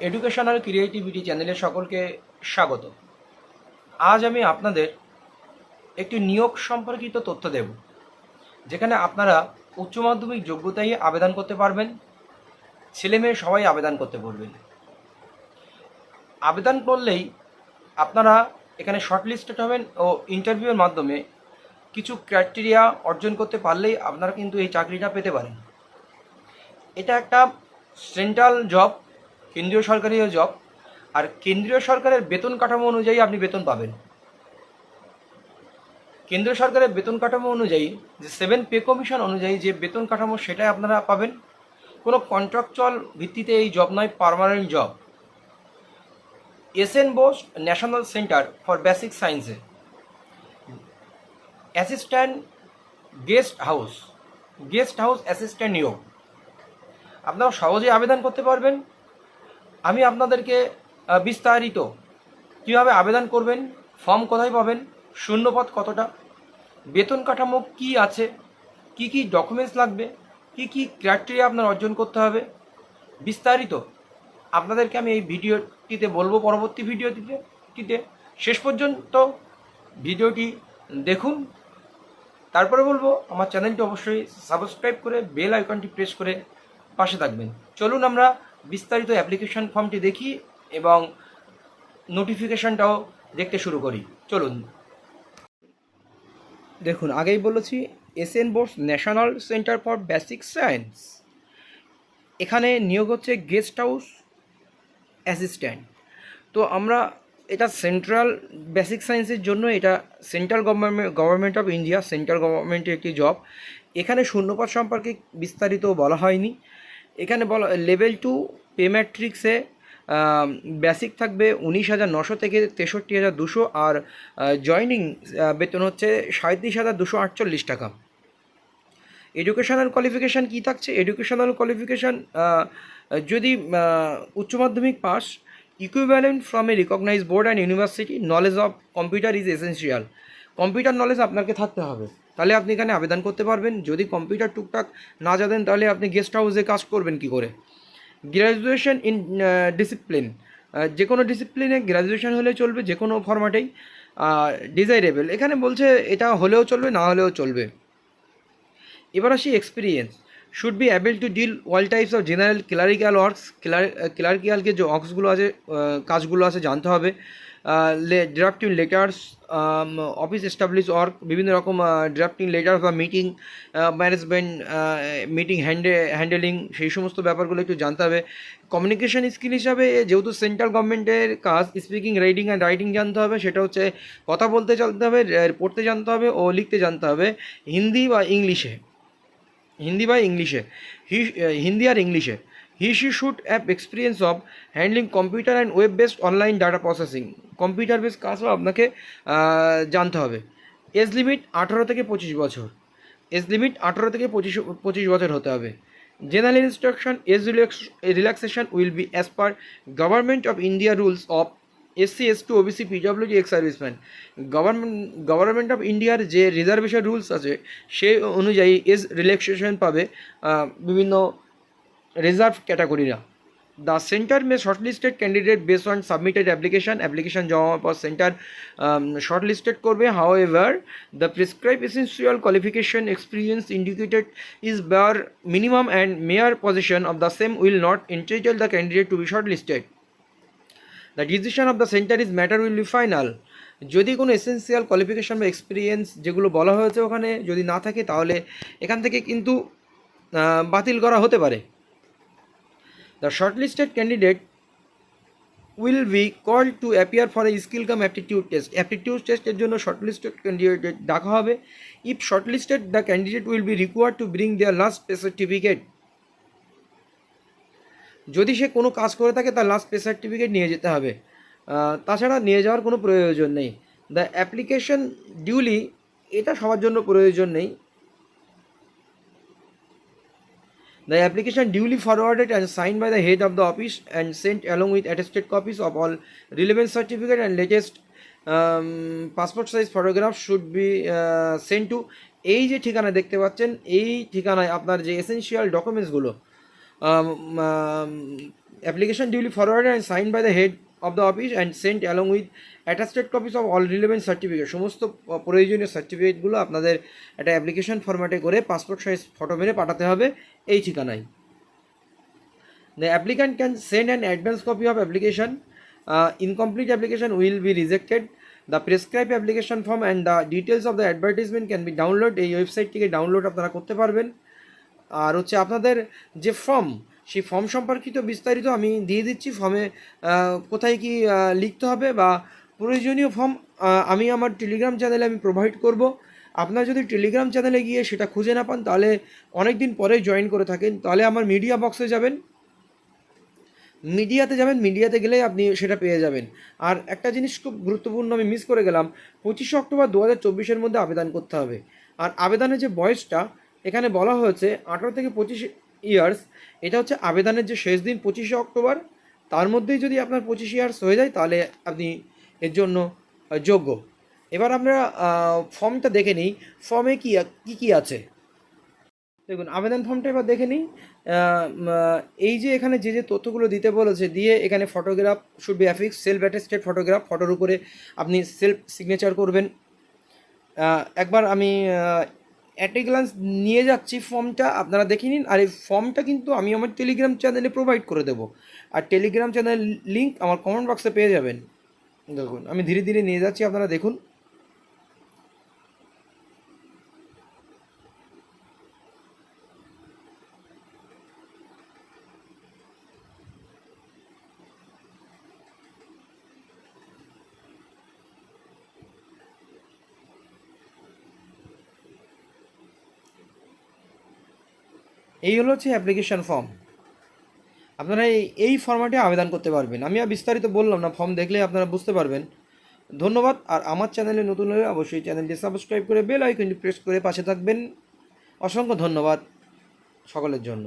Educational creativity চ্যানেলে সকলকে স্বাগত। আজ আমি আপনাদের একটি নিয়োগ সম্পর্কিত তথ্য দেব, যেখানে আপনারা উচ্চ মাধ্যমিক যোগ্যতায় আবেদন করতে পারবেন। ছেলে মেয়ে সবাই আবেদন করতে পারবেন। আবেদন করলেই আপনারা এখানে শর্টলিস্টেড হবেন ও ইন্টারভিউয়ের মাধ্যমে কিছু ক্রাইটেরিয়া অর্জন করতে পারলেই আপনারা কিন্তু এই চাকরিটা পেতে পারেন। এটা একটা সেন্ট্রাল জব, কেন্দ্রীয় সরকারি জব, আর কেন্দ্রীয় সরকারের বেতন কাঠামো অনুযায়ী আপনি বেতন পাবেন। কেন্দ্রীয় সরকারের বেতন কাঠামো অনুযায়ী যে 7 পে কমিশন অনুযায়ী যে বেতন কাঠামো সেটাই আপনারা পাবেন। কোনো কন্ট্রাকচুয়াল ভিত্তিতে এই জব নয়, permanent job. SN Bose national centre for basic সায়েন্সে অ্যাসিস্ট্যান্ট গেস্ট হাউস অ্যাসিস্ট্যান্ট নিয়োগ। আপনারা সহজেই আবেদন করতে পারবেন। আমি আপনাদেরকে বিস্তারিত কীভাবে আবেদন করবেন, ফর্ম কোথায় পাবেন, শূন্যপদ কতটা, বেতন কাঠামো কী আছে, কি কি ডকুমেন্টস লাগবে, কি কি ক্রাইটেরিয়া আপনার অর্জন করতে হবে, বিস্তারিত আপনাদেরকে আমি এই ভিডিওটিতে বলবো। পরবর্তী ভিডিওটিতে শেষ পর্যন্ত ভিডিওটি দেখুন। তারপরে বলবো আমার চ্যানেলটি অবশ্যই সাবস্ক্রাইব করে বেল আইকনটি প্রেস করে পাশে থাকবেন। চলুন আমরা বিস্তারিত অ্যাপ্লিকেশন ফর্মটি দেখি এবং নোটিফিকেশনটাও দেখতে শুরু করি। চলুন দেখুন, আগেই বলেছি SN Bose national centre for basic science. এখানে নিয়োগ হচ্ছে গেস্ট হাউস অ্যাসিস্ট্যান্ট। তো আমরা এটা সেন্ট্রাল বেসিক সায়েন্সের জন্য, এটা central government of India, central গভর্নমেন্টের একটি জব। এখানে শূন্যপদ সম্পর্কে বিস্তারিত বলা হয়নি। এখানে বলা লেভেল 2 পে ম্যাট্রিক্সে বেসিক থাকবে 19,900 থেকে 63,200, আর জয়নিং বেতন হচ্ছে 37,248 টাকা। এডুকেশনাল কোয়ালিফিকেশান কী থাকছে? এডুকেশনাল কোয়ালিফিকেশান যদি উচ্চ মাধ্যমিক pass, equivalent from a recognise board and university, knowledge of computer is essential. Computer knowledge আপনাকে থাকতে হবে, তাহলে আপনি এখানে আবেদন করতে পারবেন। যদি কম্পিউটার টুকটাক না জানেন তাহলে আপনি গেস্ট হাউসে কাজ করবেন কী করে? গ্র্যাজুয়েশন ইন ডিসিপ্লিন, যে কোনো ডিসিপ্লিনে গ্র্যাজুয়েশন হলে চলবে, যে কোনো ফরম্যাটেই। ডিজাইরেবল, এখানে বলছে এটা হলেও চলবে, না হলেও চলবে। এবার আসি experience. Should be able to deal all types of general clerical works. ক্লারিক্যালকে যে ওয়ার্কসগুলো আছে, কাজগুলো আছে জানতে হবে। Drafting letters, office establish work, বিভিন্ন রকম ড্রাফটিং লেটার বা মিটিং ম্যানেজমেন্ট, মিটিং হ্যান্ডেলিং, সেই সমস্ত ব্যাপারগুলো একটু জানতে হবে। কমিউনিকেশন স্কিল হিসাবে, যেহেতু সেন্ট্রাল গভর্নমেন্টের কাজ, স্পিকিং, রিডিং অ্যান্ড রাইটিং জানতে হবে। সেটা হচ্ছে কথা বলতে জানতে হবে, পড়তে জানতে হবে ও লিখতে জানতে হবে। হিন্দি বা ইংলিশে, হিন্দি আর ইংলিশে। She should have experience of handling computer and web based online data processing. Computer base কাজও আপনাকে জানতে হবে। এজ লিমিট 18 থেকে 25 বছর। পঁচিশ বছর হতে হবে। General instruction, age relaxation will be as per government of India rules of SC, ST, OBC, PWD, ex serviceman. Government of ইন্ডিয়ার যে রিজার্ভেশন রুলস আছে সেই অনুযায়ী এজ রিল্যাক্সেশন পাবে বিভিন্ন রিজার্ভ ক্যাটাগরিরা। The centre may shortlisted candidate base on submitted application জমা পর সেন্টার শর্টলিস্টেড করবে। However the prescribe essential qualification experience indicated is bare minimum and mere position of the same will not entitle the candidate to be shortlisted. The decision of the centre is matter will be final. যদি কোনো essential qualification বা experience যেগুলো বলা হয়েছে ওখানে যদি না থাকে, তাহলে এখান থেকে কিন্তু বাতিল করা হতে পারে। The shortlisted candidate will be called to appear for a skill cum aptitude test. Aptitude test এর জন্য shortlisted candidate ডাকা হবে। If shortlisted, the candidate will be required to bring their last pay certificate. যদি সে কোনো কাজ করে থাকে তার লাস্ট পে সার্টিফিকেট নিয়ে যেতে হবে, তাছাড়া নিয়ে যাওয়ার কোনো প্রয়োজন নেই। দ্য অ্যাপ্লিকেশন ডিউলি, এটা সবার জন্য প্রয়োজন নেই। The application duly forwarded and signed by the head of the office and sent along with attested copies of all relevant certificate and latest passport size photographs should be sent to, এই যে ঠিকানা দেখতে পাচ্ছেন, এই ঠিকানায় আপনার যে essential ডকুমেন্টসগুলো application duly forwarded and signed by the head of the office and sent along with attested copies of all relevant certificate. সমস্ত প্রয়োজনীয় সার্টিফিকেটগুলো আপনাদের একটা অ্যাপ্লিকেশন ফরম্যাটে করে পাসপোর্ট সাইজ ফটো মেরে পাঠাতে হবে এই ঠিকানায়। The applicant can send an advance copy of application. Incomplete application will be rejected. The prescribed application form and the details of the advertisement can be downloaded. এই website থেকে download আপনারা করতে পারবেন। আর হচ্ছে আপনাদের যে ফর্ম, সেই ফর্ম সম্পর্কিত বিস্তারিত আমি দিয়ে দিচ্ছি। ফর্মে কোথায় কি লিখতে হবে বা প্রয়োজনীয় ফর্ম আমি আমার টেলিগ্রাম চ্যানেলে আমি প্রোভাইড করব। আপনারা যদি টেলিগ্রাম চ্যানেলে গিয়ে সেটা খুঁজে না পান, তাহলে অনেক দিন পরে জয়েন করে থাকেন, তাহলে আমার মিডিয়া বক্সে যাবেন, মিডিয়াতে গেলেই আপনি সেটা পেয়ে যাবেন। আর একটা জিনিস খুব গুরুত্বপূর্ণ আমি মিস করে গেলাম, 25শে অক্টোবর 2024 মধ্যে আবেদন করতে হবে। আর আবেদনের যে বয়সটা এখানে বলা হয়েছে 18 থেকে 25 ইয়ার্স, এটা হচ্ছে আবেদনের যে শেষ দিন 25শে অক্টোবর, তার মধ্যেই যদি আপনার 25 ইয়ার্স হয়ে যায় তাহলে আপনি এর জন্য যোগ্য। এবার আমরা ফর্মটা দেখে নিই, ফর্মে কী আছে। দেখুন আবেদন ফর্মটা এবার দেখে নিই। এই যে এখানে যে তথ্যগুলো দিতে বলেছে, দিয়ে এখানে photograph should be affix, self attested photograph, ফটোর উপরে আপনি সেলফ সিগনেচার করবেন। একবার আমি অ্যাট এ গ্লান্স নিয়ে যাচ্ছি ফর্মটা, আপনারা দেখে নিন। আর এই ফর্মটা কিন্তু আমি আমার টেলিগ্রাম চ্যানেলে প্রোভাইড করে দেবো, আর টেলিগ্রাম চ্যানেল লিঙ্ক আমার কমেন্ট বক্সে পেয়ে যাবেন। দেখুন আমি ধীরে ধীরে নিয়ে যাচ্ছি, আপনারা দেখুন। এই হলো হচ্ছে অ্যাপ্লিকেশান ফর্ম। আপনারা এই ফর্ম্যাটে আবেদন করতে পারবেন। আমি আর বিস্তারিত বললাম না, ফর্ম দেখলে আপনারা বুঝতে পারবেন। ধন্যবাদ। আর আমার চ্যানেলে নতুন হলে অবশ্যই চ্যানেলটি সাবস্ক্রাইব করে বেল আইকনটি প্রেস করে পাশে থাকবেন। অসংখ্য ধন্যবাদ সকলের জন্য।